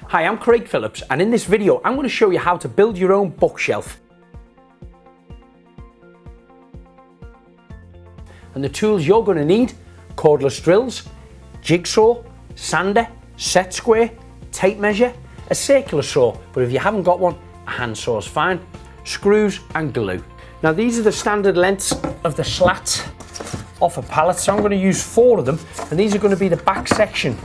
Hi, I'm Craig Phillips, and in this video I'm going to show you how to build your own bookshelf. And the tools you're going to need: cordless drills, jigsaw, sander, set square, tape measure, a circular saw, but if you haven't got one, a hand saw is fine, screws and glue. Now these are the standard lengths of the slats off a pallet, so I'm going to use 4 of them, and these are going to be the back section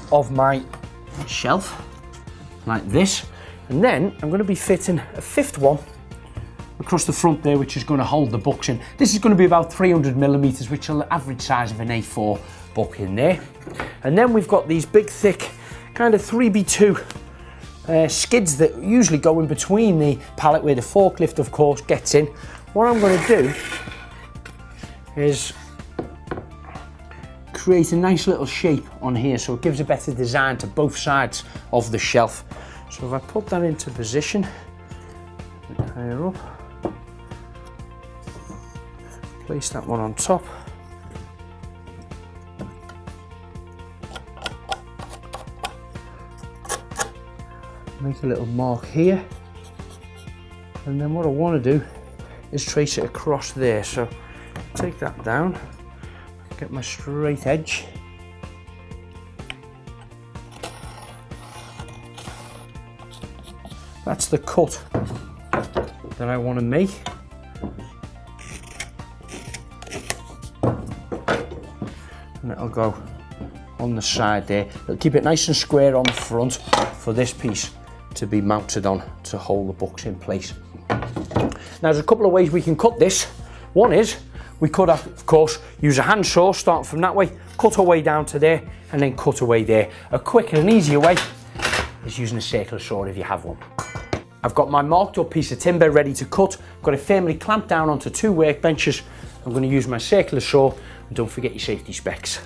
of my shelf, like this. And then I'm going to be fitting a 5th one across the front there, which is going to hold the books in. This is going to be about 300mm, which is the average size of an A4 book in there. And then we've got these big thick kind of 3x2 skids that usually go in between the pallet where the forklift of course gets in. What I'm going to do is create a nice little shape on here so it gives a better design to both sides of the shelf. So if I put that into position, higher up, place that one on top, make a little mark here, and then what I want to do is trace it across there. So take that down, get my straight edge, that's the cut that I want to make. And it'll go on the side there. It'll keep it nice and square on the front for this piece to be mounted on to hold the books in place. Now there's a couple of ways we can cut this. One is we could of course use a hand saw, starting from that way, cut our way down to there, and then cut away there. A quicker and easier way is using a circular saw if you have one. I've got my marked up piece of timber ready to cut. Got it firmly clamped down onto 2 workbenches. I'm going to use my circular saw, and don't forget your safety specs.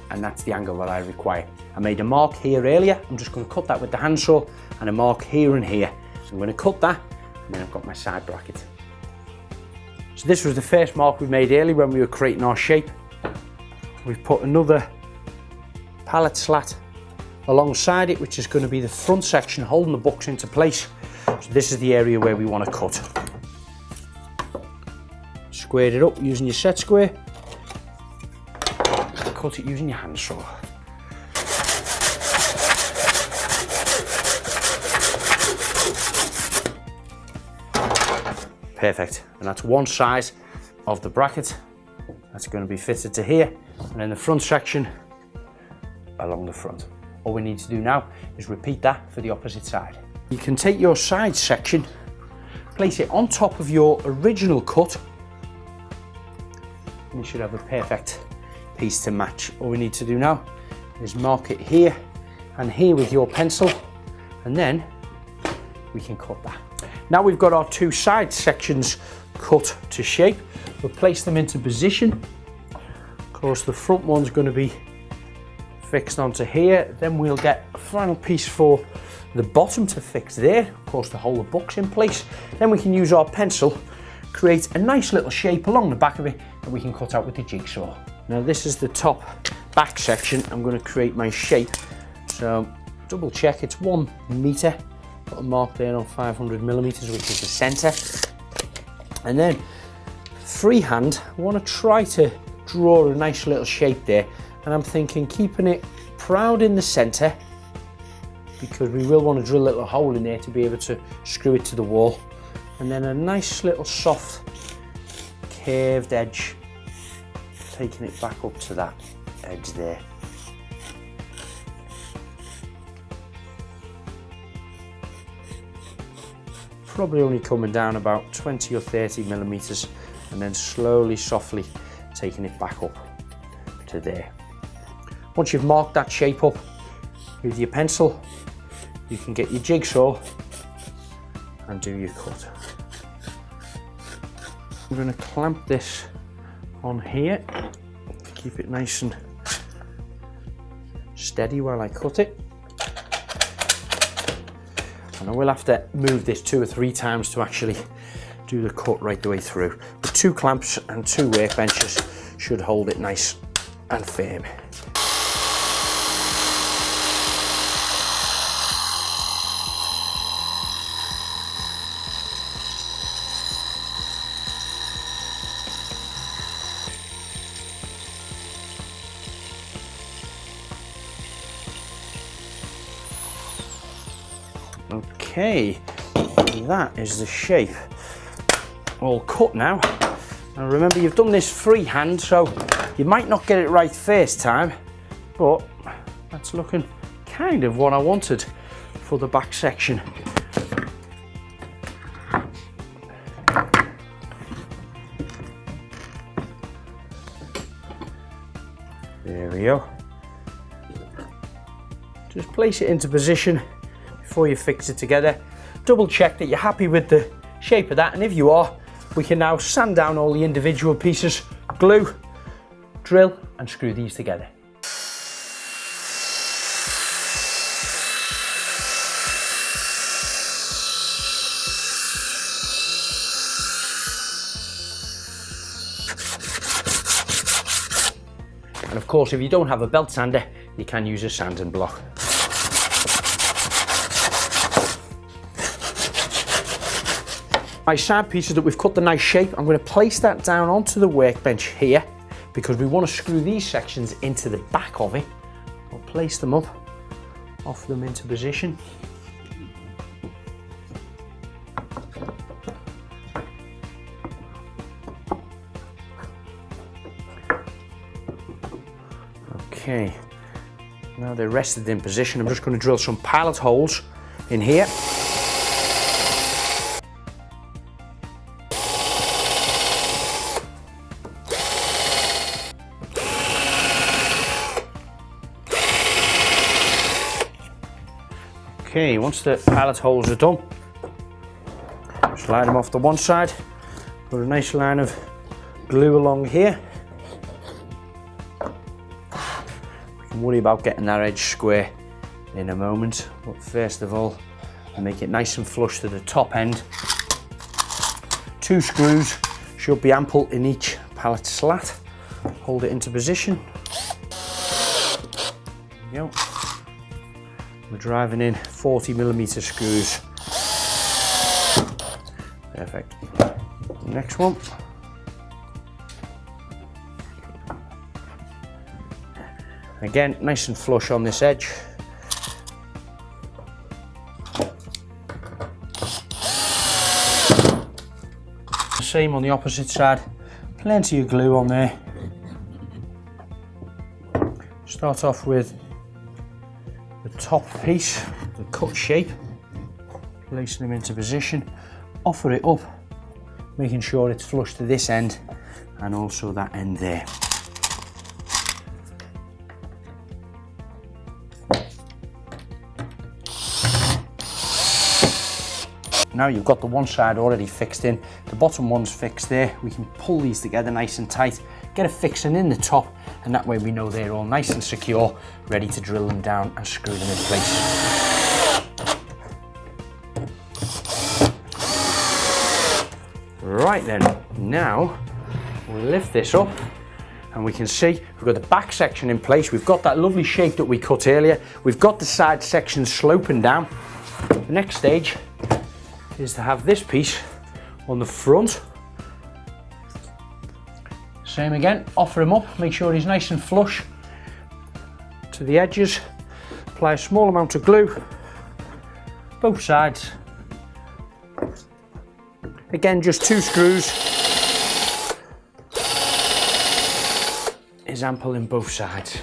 And that's the angle that I require. I made a mark here earlier. I'm just going to cut that with the hand saw, and a mark here and here. So I'm going to cut that, and then I've got my side bracket. So this was the first mark we made earlier when we were creating our shape. We've put another pallet slat alongside it, which is going to be the front section holding the books into place. So this is the area where we want to cut. Squared it up using your set square. Cut it using your hand saw. Perfect, and that's one size of the bracket. That's going to be fitted to here, and then the front section along the front. All we need to do now is repeat that for the opposite side. You can take your side section, place it on top of your original cut, and you should have a perfect piece to match. All we need to do now is mark it here and here with your pencil, and then we can cut that. Now we've got our 2 side sections cut to shape. We'll place them into position. Of course the front one's going to be fixed onto here. Then we'll get a final piece for the bottom to fix there, of course to hold the books in place. Then we can use our pencil, create a nice little shape along the back of it that we can cut out with the jigsaw. Now this is the top back section. I'm going to create my shape. So double check it's 1 meter. Put a mark there on 500mm, which is the center. And then freehand, I want to try to draw a nice little shape there. And I'm thinking keeping it proud in the center, because we will want to drill a little hole in there to be able to screw it to the wall. And then a nice little soft curved edge, taking it back up to that edge there. Probably only coming down about 20 or 30mm, and then slowly, softly taking it back up to there. Once you've marked that shape up with your pencil, you can get your jigsaw and do your cut. I'm going to clamp this on here, keep it nice and steady while I cut it. And I will have to move this 2 or 3 times to actually do the cut right the way through. But 2 clamps and 2 workbenches should hold it nice and firm. Okay, that is the shape all cut now. And remember, you've done this freehand, so you might not get it right first time, but that's looking kind of what I wanted for the back section. There we go. Just place it into position before you fix it together. Double check that you're happy with the shape of that, and if you are, we can now sand down all the individual pieces, glue, drill and screw these together. And of course, if you don't have a belt sander, you can use a sanding block. My side pieces that we've cut the nice shape, I'm going to place that down onto the workbench here because we want to screw these sections into the back of it. I'll place them up, offer them into position. Okay, now they're rested in position, I'm just going to drill some pallet holes in here. Okay, once the pallet holes are done, slide them off to one side, put a nice line of glue along here. We can worry about getting that edge square in a moment, but first of all, make it nice and flush to the top end. 2 screws should be ample in each pallet slat. Hold it into position. There we go. We're driving in 40mm screws. Perfect. Next one. Again, nice and flush on this edge. Same on the opposite side. Plenty of glue on there. Start off with the top piece, the cut shape, placing them into position, offer it up, making sure it's flush to this end and also that end there. Now you've got the one side already fixed in, the bottom one's fixed there, we can pull these together nice and tight, get a fixing in the top, and that way we know they're all nice and secure, ready to drill them down and screw them in place. Right then, now we'll lift this up and we can see we've got the back section in place, we've got that lovely shape that we cut earlier, we've got the side section sloping down. The next stage is to have this piece on the front. Same again, offer him up, make sure he's nice and flush to the edges. Apply a small amount of glue, both sides. Again, just 2 screws is ample in both sides.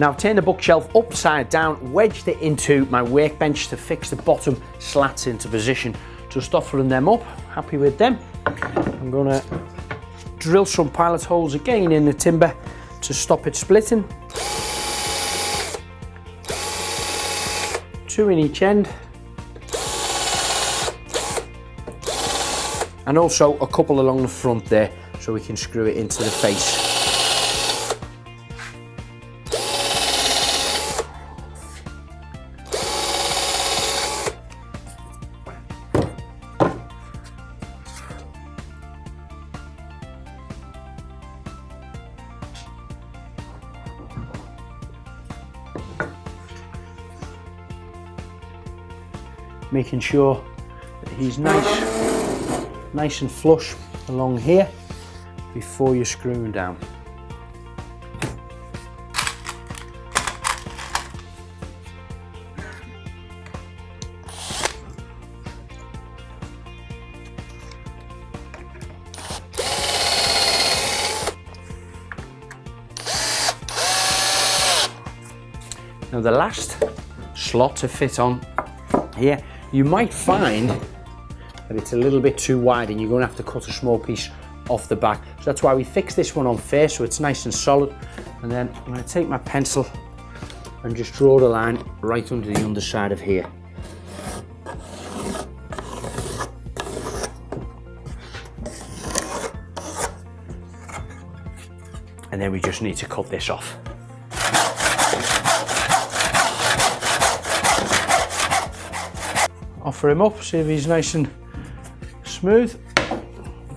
Now I've turned the bookshelf upside down, wedged it into my workbench to fix the bottom slats into position. Just offering them up, happy with them. I'm gonna drill some pallet holes again in the timber to stop it splitting. 2 in each end. and also a couple along the front there so we can screw it into the face. Making sure that he's nice and flush along here before you screw him down. Now the last slot to fit on here, you might find that it's a little bit too wide and you're going to have to cut a small piece off the back. So that's why we fix this one on first so it's nice and solid. And then I'm going to take my pencil and just draw the line right under the underside of here. And then we just need to cut this off. Offer him up, see if he's nice and smooth.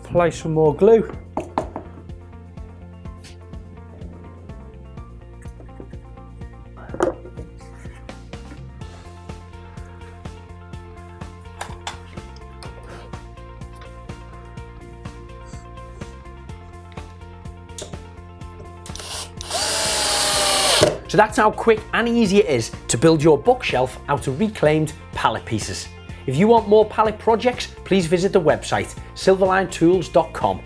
Apply some more glue. So that's how quick and easy it is to build your bookshelf out of reclaimed pallet pieces. If you want more pallet projects, please visit the website silverlinetools.com.